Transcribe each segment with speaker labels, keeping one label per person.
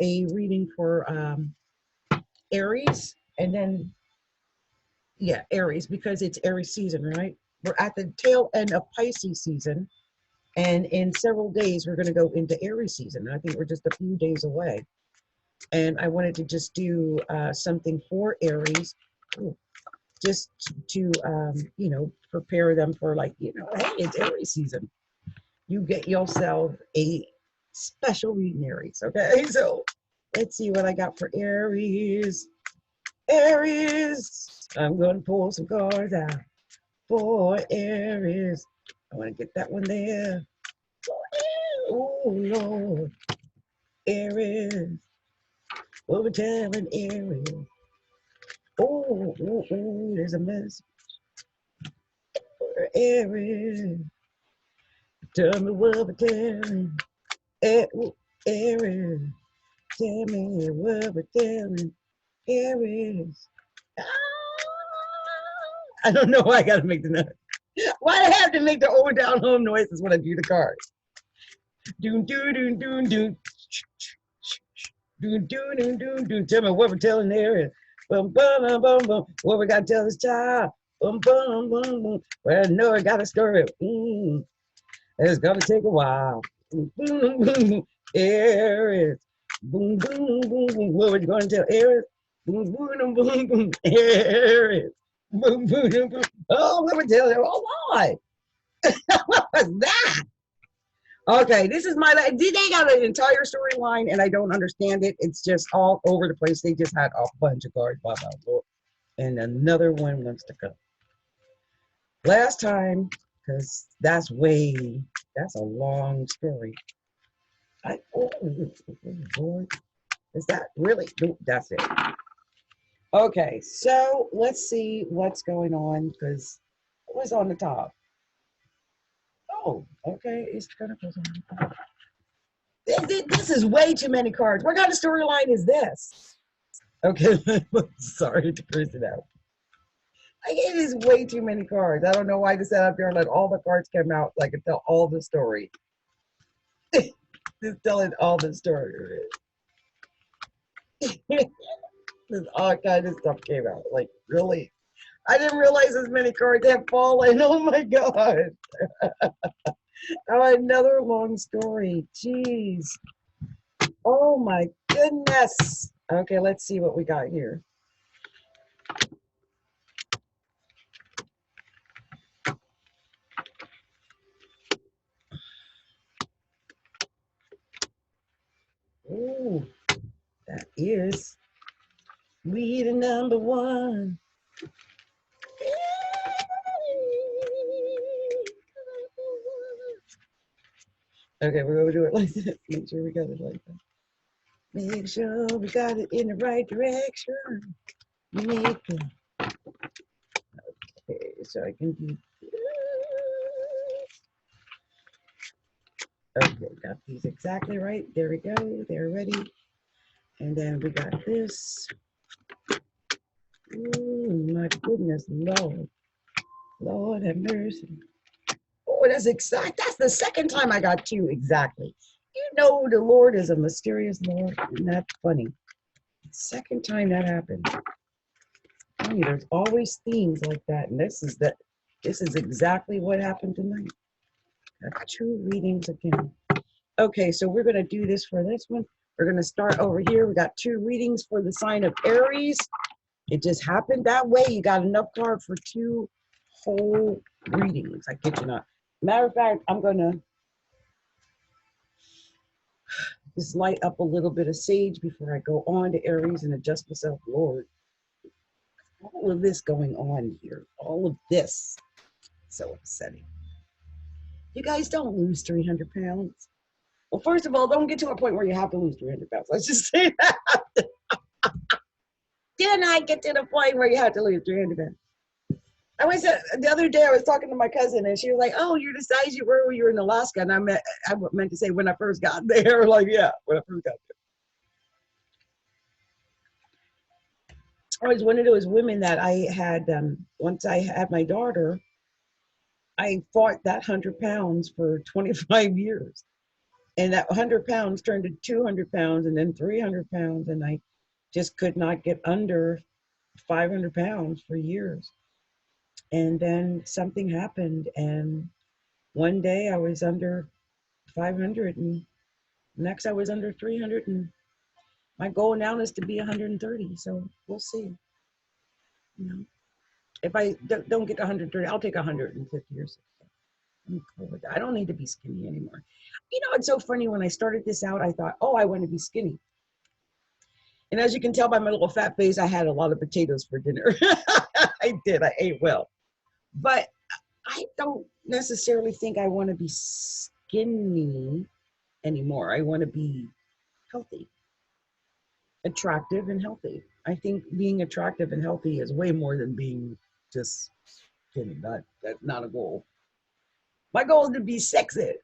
Speaker 1: a reading for Aries, and then, yeah, Aries, because it's Aries season, right? We're at the tail end of Pisces season, and in several days, we're going to go into Aries season. I think we're just a few days away. And I wanted to just do something for Aries, just to, you know, prepare them for, like, you know, hey, it's Aries season. You get yourself a special reading, Aries, okay? So let's see what I got for Aries. Aries, I'm going to pull some cards out for Aries. I want to get that one there. Oh, Lord. Aries. What we're telling Aries. Oh, oh, oh, there's a message for Aries. Tell me what we're telling. Aries. Tell me what we're telling Aries. Ah, I don't know why I gotta make the noise. Why do I have to make the old down home noises when I do the cards? Doon doon doon doon doon. Doon doon doon doon doon. Tell me what we're telling Aries. Bum bum bum bum bum. What we gotta tell this child? Bum bum bum bum. Well, I know I got a story. It's gonna take a while. Boom boom boom. Aries. Boom boom boom boom. What we gonna tell Aries? Boom boom boom boom. Aries. Boom boom boom boom. Oh, what we tell you? Oh, why? What was that? Okay, this is my. They got an entire storyline, and I don't understand it. It's just all over the place. They just had a bunch of cards, blah blah blah, and another one wants to come. Last time, because that's a long story. Oh, Lord, is that really? No, that's it. Okay, so let's see what's going on, because it was on the top. Oh, okay, it's gonna go on the top. This is way too many cards. What kind of storyline is this? Okay, sorry to curse it out. It is way too many cards. I don't know why to sit up there and let all the cards come out so I can tell all the story. Just telling all the story. There's all kinds of stuff came out. Like, really? I didn't realize as many cards had fallen. Oh my God. Oh, another long story. Jeez. Oh my goodness. Okay, let's see what we got here. Ooh, that is reading number one. Okay, we're gonna do it like this. Make sure we got it like that. Make sure we got it in the right direction. Make it. Okay, so I can do this. Okay, got these exactly right. There we go. They're ready. And then we got this. Oh my goodness, Lord. Lord have mercy. Oh, that's exact. That's the second time I got two exactly. You know, the Lord is a mysterious Lord. Isn't that funny? Second time that happened. I mean, there's always themes like that, and this is exactly what happened tonight. Got two readings again. Okay, so we're gonna do this for this one. We're gonna start over here. We got two readings for the sign of Aries. It just happened that way. You got enough card for two whole readings. I kid you not. Matter of fact, I'm gonna just light up a little bit of sage before I go on to Aries and adjust myself. Lord, all of this going on here, all of this, so upsetting. You guys don't lose 300 pounds. Well, first of all, don't get to a point where you have to lose 300 pounds. Let's just say that. Did not get to the point where you have to lose 300 pounds. The other day I was talking to my cousin, and she was like, "Oh, you're the size you were when you were in Alaska." And I meant to say when I first got there. Like, yeah, when I first got there. I was one of those women that I had, once I had my daughter, I fought that 100 pounds for 25 years. And that 100 pounds turned to 200 pounds and then 300 pounds. And I just could not get under 500 pounds for years. And then something happened. And one day I was under 500 and next I was under 300. And my goal now is to be 130. So we'll see. You know, if I don't get to 130, I'll take 150 or 60. I'm cool with that. I don't need to be skinny anymore. You know, it's so funny. When I started this out, I thought, oh, I want to be skinny. And as you can tell by my little fat face, I had a lot of potatoes for dinner. I did. I ate well. But I don't necessarily think I want to be skinny anymore. I want to be healthy, attractive, and healthy. I think being attractive and healthy is way more than being just skinny. That's not a goal. My goal is to be sexy.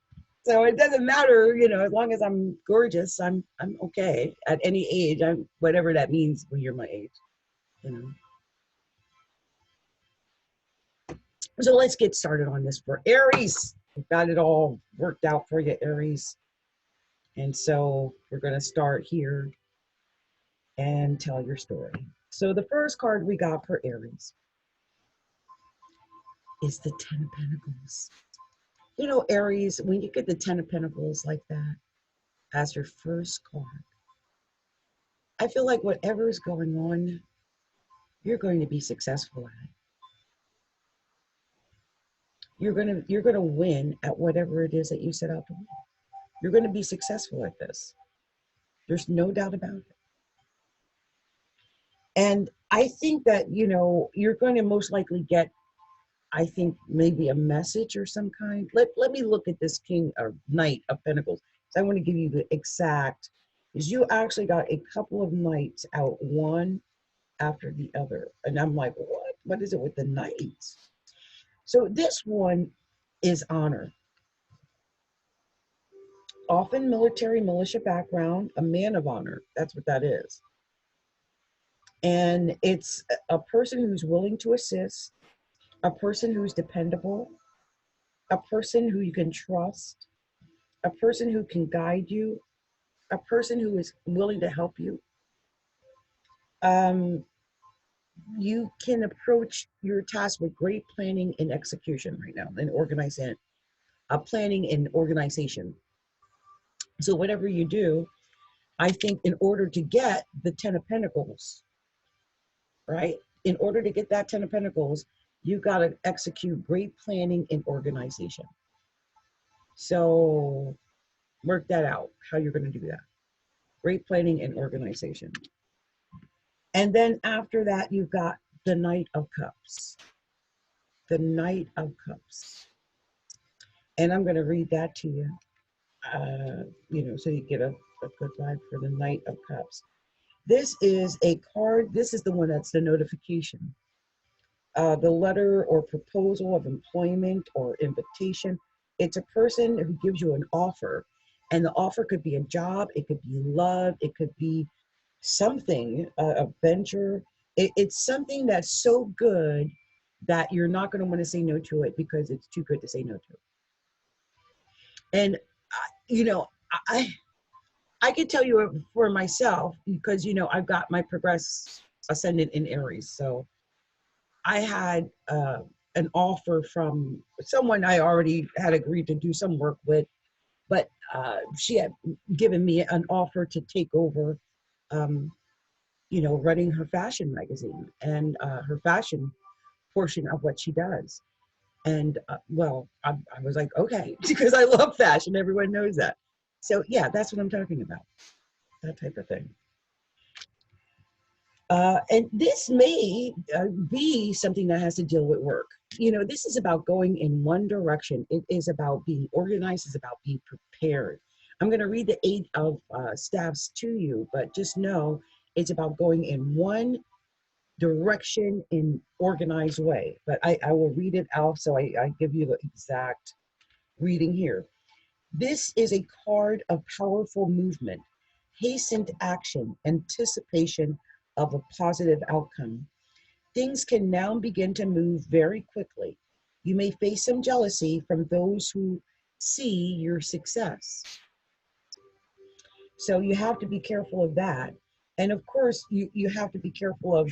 Speaker 1: So it doesn't matter, you know, as long as I'm gorgeous, I'm okay at any age. I'm whatever that means when you're my age, you know. So let's get started on this for Aries. We've got it all worked out for you, Aries. And so we're going to start here and tell your story. So the first card we got for Aries is the Ten of Pentacles. You know, Aries, when you get the Ten of Pentacles like that as your first card, I feel like whatever is going on, you're going to be successful at it. You're gonna win at whatever it is that you set out to win. You're going to be successful at this. There's no doubt about it. And I think that, you know, you're going to most likely get, I think, maybe a message or some kind. Let me look at this King or Knight of Pentacles. So I want to give you the exact, because you actually got a couple of knights out, one after the other. And I'm like, what? What is it with the knights? So this one is honor. Often military militia background, a man of honor. That's what that is. And it's a person who's willing to assist, a person who's dependable, a person who you can trust, a person who can guide you, a person who is willing to help you. You can approach your task with great planning and execution right now, and planning and organization. So whatever you do, I think in order to get the Ten of Pentacles, right? In order to get that Ten of Pentacles, you got to execute great planning and organization. So work that out, how you're going to do that. Great planning and organization. And then after that, you've got the Knight of Cups. The Knight of Cups. And I'm going to read that to you, you know, so you get a good vibe for the Knight of Cups. This is a card. This is the one that's the notification. The letter or proposal of employment or invitation. It's a person who gives you an offer. And the offer could be a job. It could be love. It could be something, a venture. It's something that's so good that you're not going to want to say no to it because it's too good to say no to. And, you know, I could tell you for myself because, you know, I've got my progress ascendant in Aries. So I had an offer from someone I already had agreed to do some work with, but she had given me an offer to take over, you know, running her fashion magazine and her fashion portion of what she does. And well, I was like, okay, because I love fashion. Everyone knows that. So yeah, that's what I'm talking about. That type of thing. And this may be something that has to deal with work. You know, this is about going in one direction. It is about being organized. It's about being prepared. I'm going to read the 8 of staffs to you, but just know it's about going in one direction in organized way. But I will read it out, so I give you the exact reading here. This is a card of powerful movement, hastened action, anticipation of a positive outcome. Things can now begin to move very quickly. You may face some jealousy from those who see your success. So you have to be careful of that. And of course, you have to be careful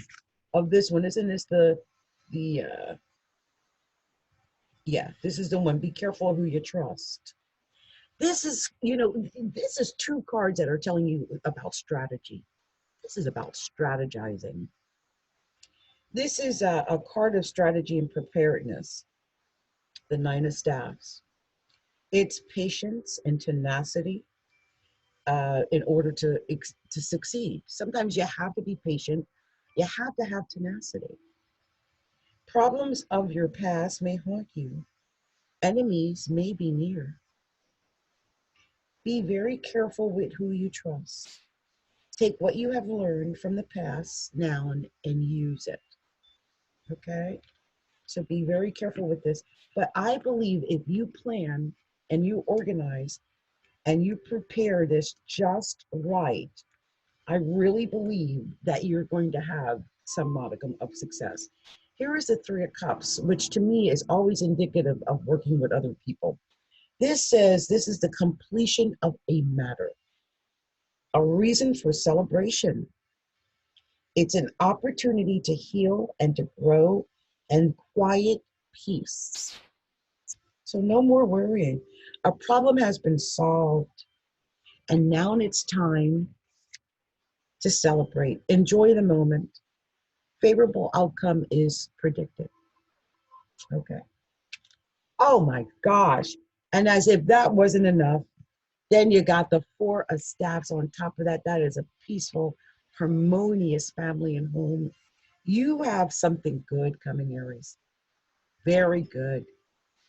Speaker 1: of this one. Isn't this the yeah, this is the one. Be careful of who you trust. This is, this is two cards that are telling you about strategy. This is about strategizing. This is a card of strategy and preparedness, the Nine of Staffs. It's patience and tenacity in order to succeed. Sometimes you have to be patient. You have to have tenacity. Problems of your past may haunt you. Enemies may be near. Be very careful with who you trust. Take what you have learned from the past now and use it. Okay? So be very careful with this. But I believe if you plan and you organize and you prepare this just right, I really believe that you're going to have some modicum of success. Here is the Three of Cups, which to me is always indicative of working with other people. This says this is the completion of a matter, a reason for celebration. It's an opportunity to heal and to grow and quiet peace. So no more worrying. A problem has been solved, and now it's time to celebrate. Enjoy the moment. Favorable outcome is predicted. Okay. Oh my gosh. And as if that wasn't enough, then you got the Four of Staffs on top of that. That is a peaceful, harmonious family and home. You have something good coming, Aries. Very good.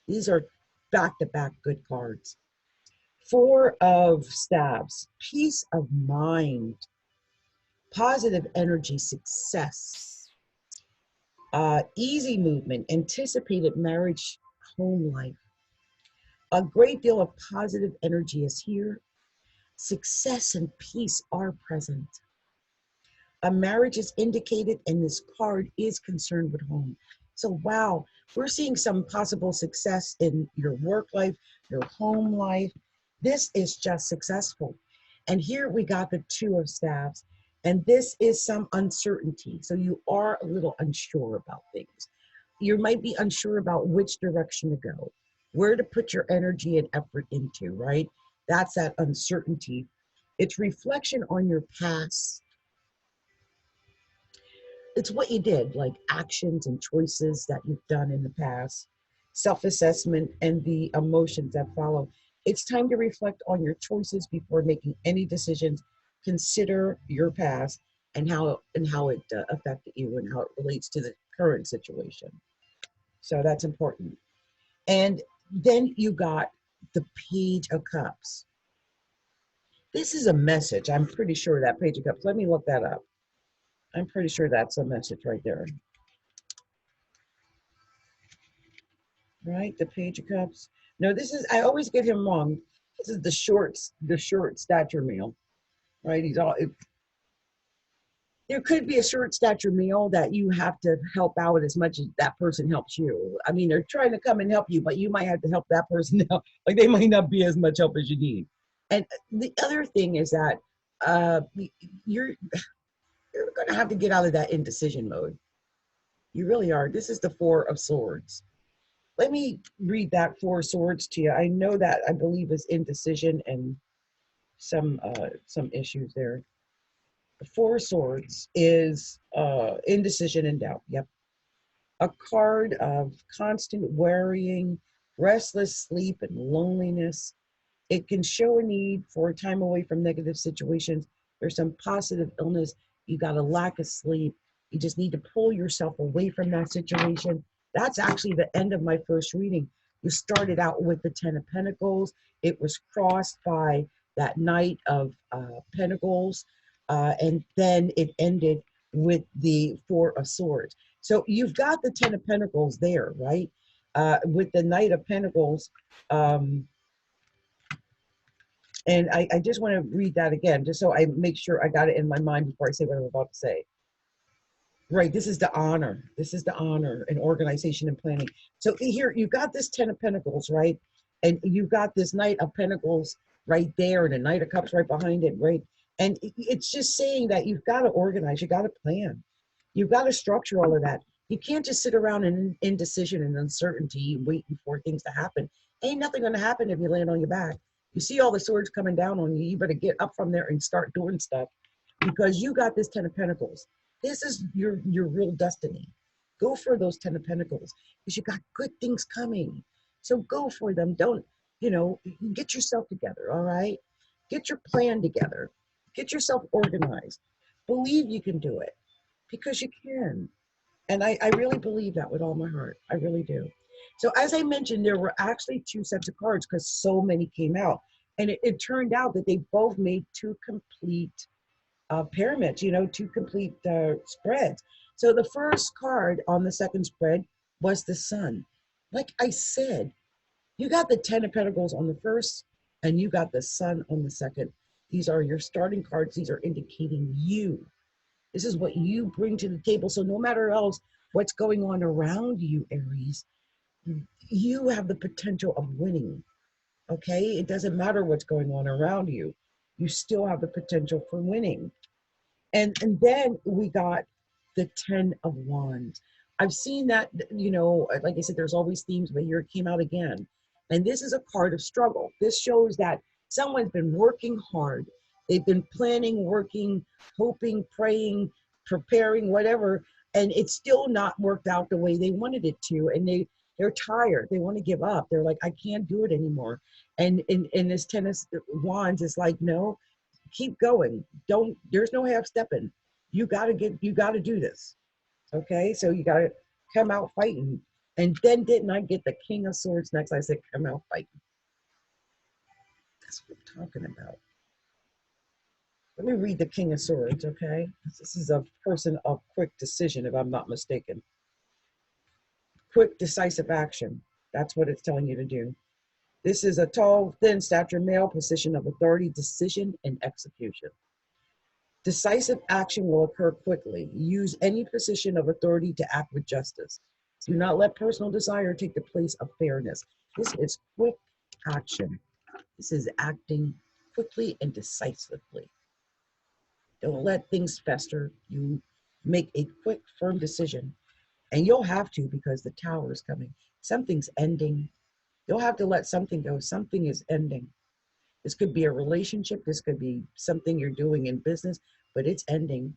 Speaker 1: These are back-to-back good cards. Four of Staffs, peace of mind, positive energy, success, easy movement, anticipated marriage, home life. A great deal of positive energy is here. Success and peace are present. A marriage is indicated, and this card is concerned with home. So, wow, we're seeing some possible success in your work life, your home life. This is just successful. And here we got the Two of Staffs, and this is some uncertainty. So you are a little unsure about things. You might be unsure about which direction to go, where to put your energy and effort into, right? That's that uncertainty. It's reflection on your past. It's what you did, like actions and choices that you've done in the past, self-assessment, and the emotions that follow. It's time to reflect on your choices before making any decisions. Consider your past and how it affected you and how it relates to the current situation. So that's important. And then you got the Page of Cups. This is a message. I'm pretty sure that Page of Cups. Let me look that up. I'm pretty sure that's a message right there. Right, the Page of Cups. No, this is, I always get him wrong. This is the short stature male, right? There could be a short stature male that you have to help out as much as that person helps you. I mean, they're trying to come and help you, but you might have to help that person out. Like they might not be as much help as you need. And the other thing is that you're going to have to get out of that indecision mode. You really are. This is the Four of Swords. Let me read that Four of Swords to you. I know that I believe is indecision and some issues there. The Four of Swords is indecision and doubt. Yep. A card of constant worrying, restless sleep, and loneliness. It can show a need for time away from negative situations. There's some positive illness. You got a lack of sleep. You just need to pull yourself away from that situation. That's actually the end of my first reading. You started out with the Ten of Pentacles. It was crossed by that Knight of Pentacles. And then it ended with the Four of Swords. So you've got the Ten of Pentacles there, right? With the Knight of Pentacles. And I just want to read that again, just so I make sure I got it in my mind before I say what I'm about to say. Right, this is the honor. This is the honor and organization and planning. So here, you've got this Ten of Pentacles, right? And you've got this Knight of Pentacles right there, and the Knight of Cups right behind it, right? And it's just saying that you've got to organize, you got to plan, you've got to structure all of that. You can't just sit around in indecision and uncertainty waiting for things to happen. Ain't nothing going to happen if you land on your back. You see all the swords coming down on you, you better get up from there and start doing stuff, because you got this 10 of Pentacles. This is your real destiny. Go for those 10 of Pentacles, because you got good things coming. So go for them. Don't, get yourself together, all right? Get your plan together. Get yourself organized. Believe you can do it, because you can. And I really believe that with all my heart. I really do. So as I mentioned, there were actually two sets of cards because so many came out. And it turned out that they both made two complete pyramids, two complete spreads. So the first card on the second spread was the Sun. Like I said, you got the 10 of Pentacles on the first, and you got the Sun on the second. These are your starting cards. These are indicating you. This is what you bring to the table. So no matter else what's going on around you, Aries, you have the potential of winning. Okay? It doesn't matter what's going on around you. You still have the potential for winning. And then we got the 10 of Wands. I've seen that, like I said, there's always themes, but here it came out again. And this is a card of struggle. This shows that someone's been working hard. They've been planning, working, hoping, praying, preparing, whatever, and it's still not worked out the way they wanted it to. And they're tired. They want to give up. They're like, I can't do it anymore. And in this 10 of Wands, it's like, no, keep going. There's no half stepping. You got to do this. Okay. So you got to come out fighting. And then didn't I get the King of Swords next? I said, come out fighting. That's what I'm talking about. Let me read the King of Swords. Okay. This is a person of quick decision, if I'm not mistaken. Quick, decisive action. That's what it's telling you to do. This is a tall, thin stature male, position of authority, decision, and execution. Decisive action will occur quickly. Use any position of authority to act with justice. Do not let personal desire take the place of fairness. This is quick action. This is acting quickly and decisively. Don't let things fester. You make a quick, firm decision. And you'll have to, because the Tower is coming. Something's ending. You'll have to let something go. Something is ending. This could be a relationship. This could be something you're doing in business, but it's ending.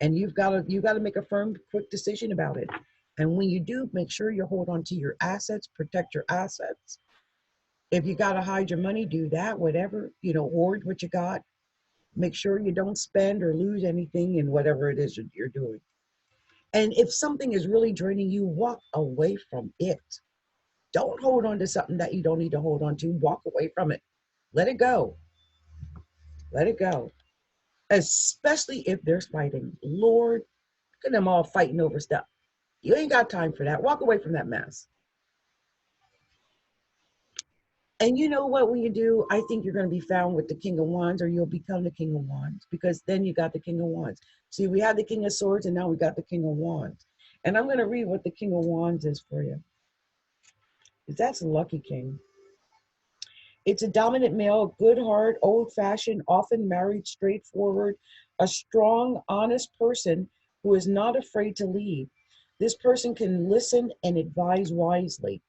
Speaker 1: And you've got to make a firm, quick decision about it. And when you do, make sure you hold on to your assets, protect your assets. If you got to hide your money, do that, whatever, hoard what you got. Make sure you don't spend or lose anything in whatever it is you're doing. And if something is really draining you, walk away from it. Don't hold on to something that you don't need to hold on to. Walk away from it. Let it go. Let it go. Especially if there's fighting. Lord, look at them all fighting over stuff. You ain't got time for that. Walk away from that mess. And you know what, when you do, I think you're going to be found with the King of Wands, or you'll become the King of Wands, because then you got the King of Wands. See, we had the King of Swords, and now we got the King of Wands. And I'm going to read what the King of Wands is for you. That's a lucky king. It's a dominant male, good heart, old-fashioned, often married, straightforward, a strong, honest person who is not afraid to lead. This person can listen and advise wisely.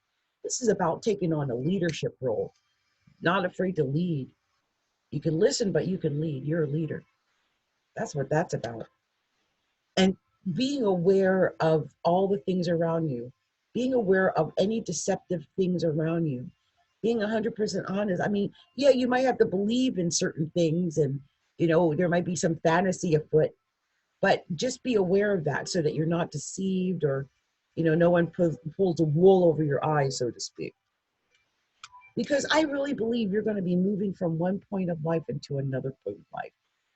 Speaker 1: This is about taking on a leadership role, not afraid to lead. You can listen, but you can lead. You're a leader. That's what that's about. And being aware of all the things around you, being aware of any deceptive things around you, being 100% honest. I mean, yeah, you might have to believe in certain things, and, there might be some fantasy afoot, but just be aware of that so that you're not deceived, or, no one pulls a wool over your eyes, so to speak. Because I really believe you're going to be moving from one point of life into another point of life.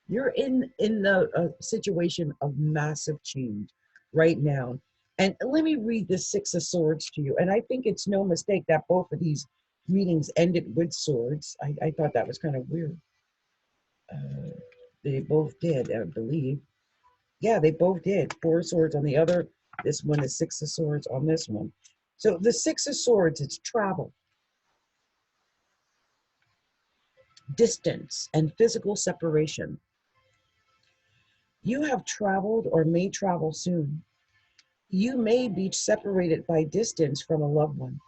Speaker 1: You're in the situation of massive change right now. And let me read the Six of Swords to you. And I think it's no mistake that both of these readings ended with swords. I thought that was kind of weird. They both did, I believe. Yeah, they both did. Four of Swords on the other. This one is Six of Swords on this one. So the Six of Swords, it's travel. distance and physical separation. You have traveled or may travel soon. You may be separated by distance from a loved one.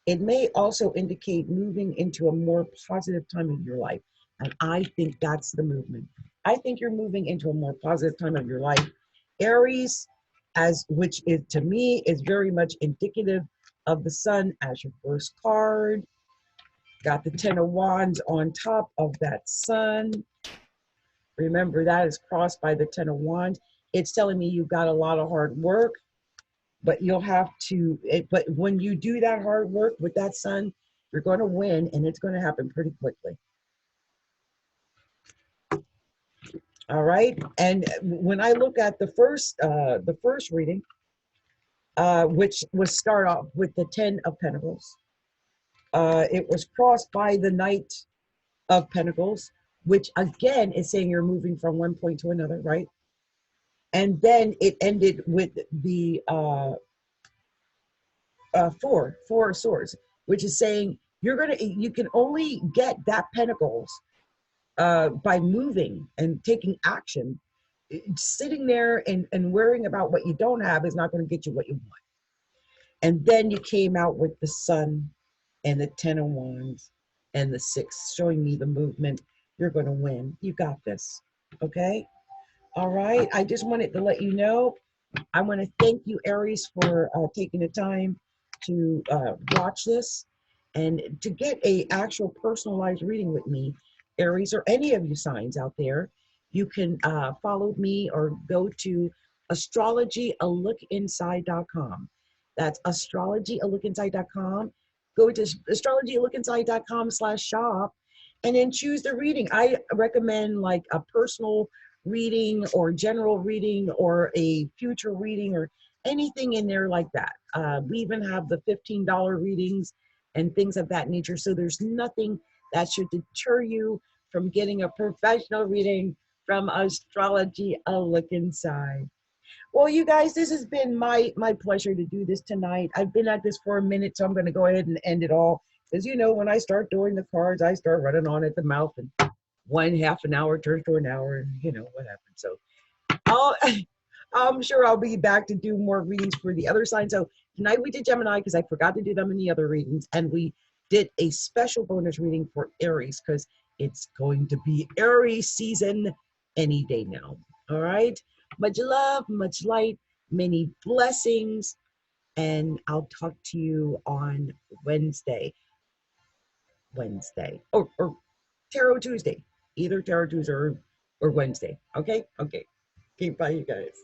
Speaker 1: It may also indicate moving into a more positive time of your life. And I think that's the movement. I think you're moving into a more positive time of your life. Aries, which is to me is very much indicative of the sun as your first card. Got the Ten of Wands on top of that sun. Remember, that is crossed by the Ten of Wands. It's telling me you've got a lot of hard work, but you'll have to, but when you do that hard work with that sun, you're going to win, and it's going to happen pretty quickly. All right. And when I look at the first reading, which was start off with the Ten of Pentacles, it was crossed by the Knight of Pentacles, which again is saying you're moving from one point to another, right? And then it ended with the four of swords, which is saying you can only get that pentacles by moving and taking action. Sitting there and worrying about what you don't have is not going to get you what you want. And then you came out with the sun and the Ten of Wands and the Six, showing me the movement. You're going to win. You got this. Okay. All right. I just wanted to let you know. I want to thank you, Aries, for taking the time to watch this and to get a actual personalized reading with me, Aries, or any of you signs out there. You can follow me or go to astrologyalookinside.com. That's astrologyalookinside.com. Go to astrologyalookinside.com/shop and then choose the reading. I recommend like a personal reading or general reading or a future reading or anything in there like that. We even have the $15 readings and things of that nature. So there's nothing that should deter you from getting a professional reading from Astrology A Look Inside. Well, you guys, this has been my pleasure to do this tonight. I've been at this for a minute, so I'm going to go ahead and end it all. Because, you know, when I start doing the cards, I start running on at the mouth, and one half an hour turns to an hour, and you know what happens. So I'm sure I'll be back to do more readings for the other signs. So tonight we did Gemini because I forgot to do them in the other readings, and we did a special bonus reading for Aries because it's going to be Aries season any day now. All right. Much love, much light, many blessings, and I'll talk to you on Wednesday. Or Tarot Tuesday, either Tarot Tuesday or Wednesday. Okay. Okay. Bye, you guys.